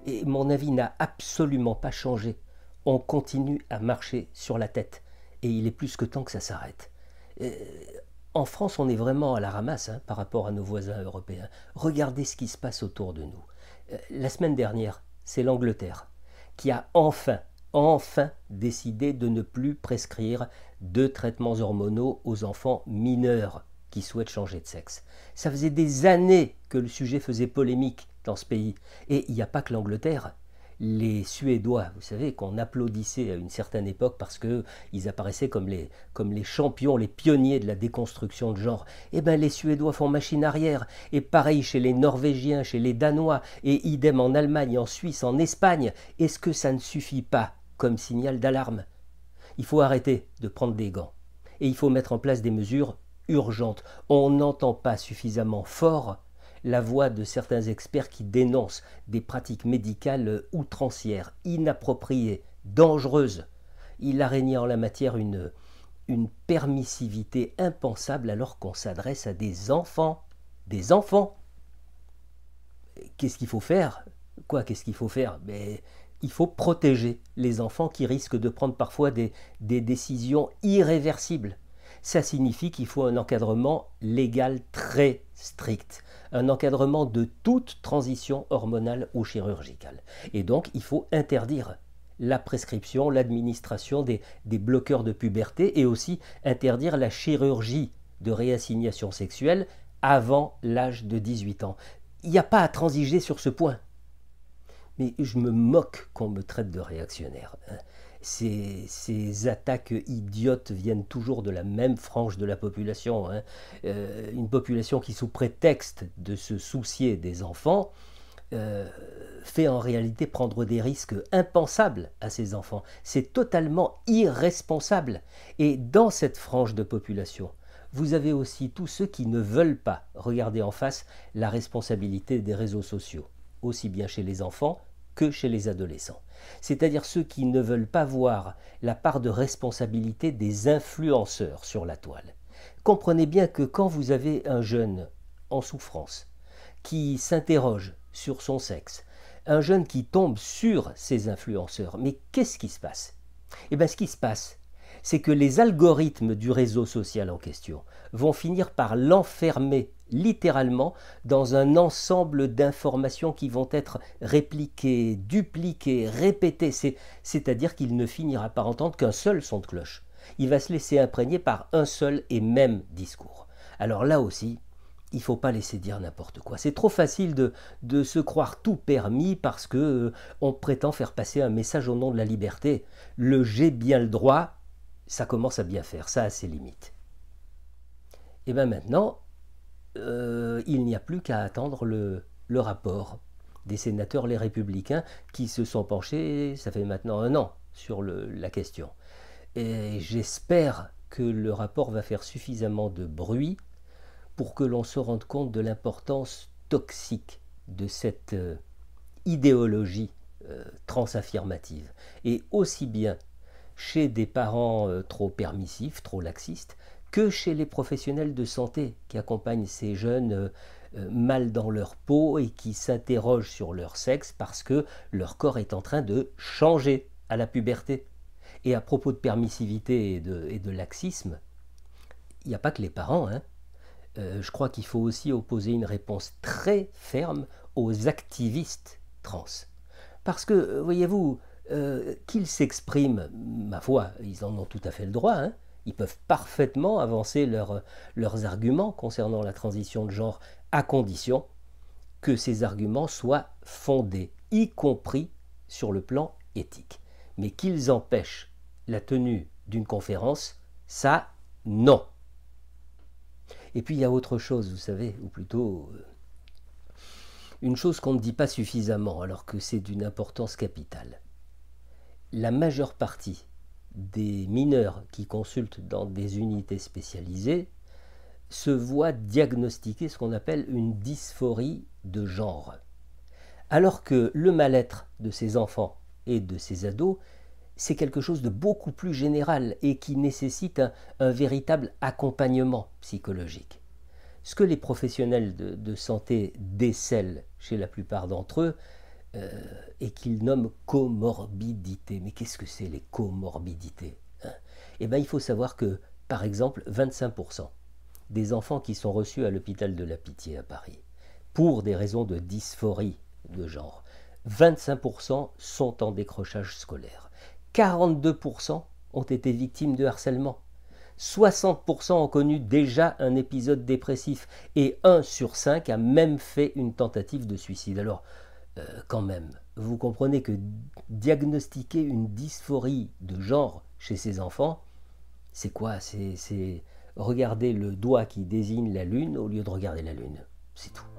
Et mon avis n'a absolument pas changé. On continue à marcher sur la tête. Et il est plus que temps que ça s'arrête. Euh, En France, on est vraiment à la ramasse hein, par rapport à nos voisins européens. Regardez ce qui se passe autour de nous. La semaine dernière, c'est l'Angleterre qui a enfin décidé de ne plus prescrire de traitements hormonaux aux enfants mineurs qui souhaitent changer de sexe. Ça faisait des années que le sujet faisait polémique dans ce pays. Et il n'y a pas que l'Angleterre. Les Suédois, vous savez, qu'on applaudissait à une certaine époque parce qu'ils apparaissaient comme les champions, les pionniers de la déconstruction de genre, eh bien les Suédois font machine arrière. Et pareil chez les Norvégiens, chez les Danois, et idem en Allemagne, en Suisse, en Espagne. Est-ce que ça ne suffit pas comme signal d'alarme? Il faut arrêter de prendre des gants. Et il faut mettre en place des mesures urgentes. On n'entend pas suffisamment fort la voix de certains experts qui dénoncent des pratiques médicales outrancières, inappropriées, dangereuses. Il a régné en la matière une permissivité impensable alors qu'on s'adresse à des enfants. Des enfants. Qu'est-ce qu'il faut faire? Qu'est-ce qu'il faut faire? Mais il faut protéger les enfants qui risquent de prendre parfois des décisions irréversibles. Ça signifie qu'il faut un encadrement légal très strict, un encadrement de toute transition hormonale ou chirurgicale. Et donc, il faut interdire la prescription, l'administration des bloqueurs de puberté et aussi interdire la chirurgie de réassignation sexuelle avant l'âge de 18 ans. Il n'y a pas à transiger sur ce point. Mais je me moque qu'on me traite de réactionnaire. Ces attaques idiotes viennent toujours de la même frange de la population. Une population qui, sous prétexte de se soucier des enfants, fait en réalité prendre des risques impensables à ces enfants. C'est totalement irresponsable. Et dans cette frange de population, vous avez aussi tous ceux qui ne veulent pas regarder en face la responsabilité des réseaux sociaux, aussi bien chez les enfants que chez les adolescents. C'est-à-dire ceux qui ne veulent pas voir la part de responsabilité des influenceurs sur la toile. Comprenez bien que quand vous avez un jeune en souffrance, qui s'interroge sur son sexe, un jeune qui tombe sur ces influenceurs, mais qu'est-ce qui se passe? Eh bien, ce qui se passe, c'est que les algorithmes du réseau social en question vont finir par l'enfermer littéralement dans un ensemble d'informations qui vont être répliquées, dupliquées, répétées. C'est-à-dire qu'il ne finira par entendre qu'un seul son de cloche. Il va se laisser imprégner par un seul et même discours. Alors là aussi, il ne faut pas laisser dire n'importe quoi. C'est trop facile de se croire tout permis parce qu'on prétend faire passer un message au nom de la liberté. Le j'ai bien le droit, ça commence à bien faire, ça a ses limites. Et bien maintenant, il n'y a plus qu'à attendre le rapport des sénateurs les républicains qui se sont penchés, ça fait maintenant 1 an, sur la question. Et j'espère que le rapport va faire suffisamment de bruit pour que l'on se rende compte de l'importance toxique de cette idéologie transaffirmative. Et aussi bien chez des parents trop permissifs, trop laxistes, que chez les professionnels de santé qui accompagnent ces jeunes mal dans leur peau et qui s'interrogent sur leur sexe parce que leur corps est en train de changer à la puberté. Et à propos de permissivité et de laxisme, il n'y a pas que les parents. Je crois qu'il faut aussi opposer une réponse très ferme aux activistes trans. Parce que, voyez-vous, qu'ils s'expriment, ma foi, ils en ont tout à fait le droit, ils peuvent parfaitement avancer leurs arguments concernant la transition de genre, à condition que ces arguments soient fondés, y compris sur le plan éthique. Mais qu'ils empêchent la tenue d'une conférence, ça, non. Et puis il y a autre chose, vous savez, ou plutôt une chose qu'on ne dit pas suffisamment, alors que c'est d'une importance capitale. La majeure partie des mineurs qui consultent dans des unités spécialisées se voient diagnostiquer ce qu'on appelle une dysphorie de genre. Alors que le mal-être de ces enfants et de ces ados, c'est quelque chose de beaucoup plus général et qui nécessite un véritable accompagnement psychologique. Ce que les professionnels de santé décèlent chez la plupart d'entre eux et qu'il nomme comorbidité. Mais qu'est-ce que c'est les comorbidités, hein? Eh bien, il faut savoir que, par exemple, 25% des enfants qui sont reçus à l'hôpital de la Pitié à Paris, pour des raisons de dysphorie de genre, 25% sont en décrochage scolaire. 42% ont été victimes de harcèlement. 60% ont connu déjà un épisode dépressif et 1 sur 5 a même fait une tentative de suicide. Alors, quand même, vous comprenez que diagnostiquer une dysphorie de genre chez ces enfants, c'est quoi? C'est regarder le doigt qui désigne la lune au lieu de regarder la lune. C'est tout.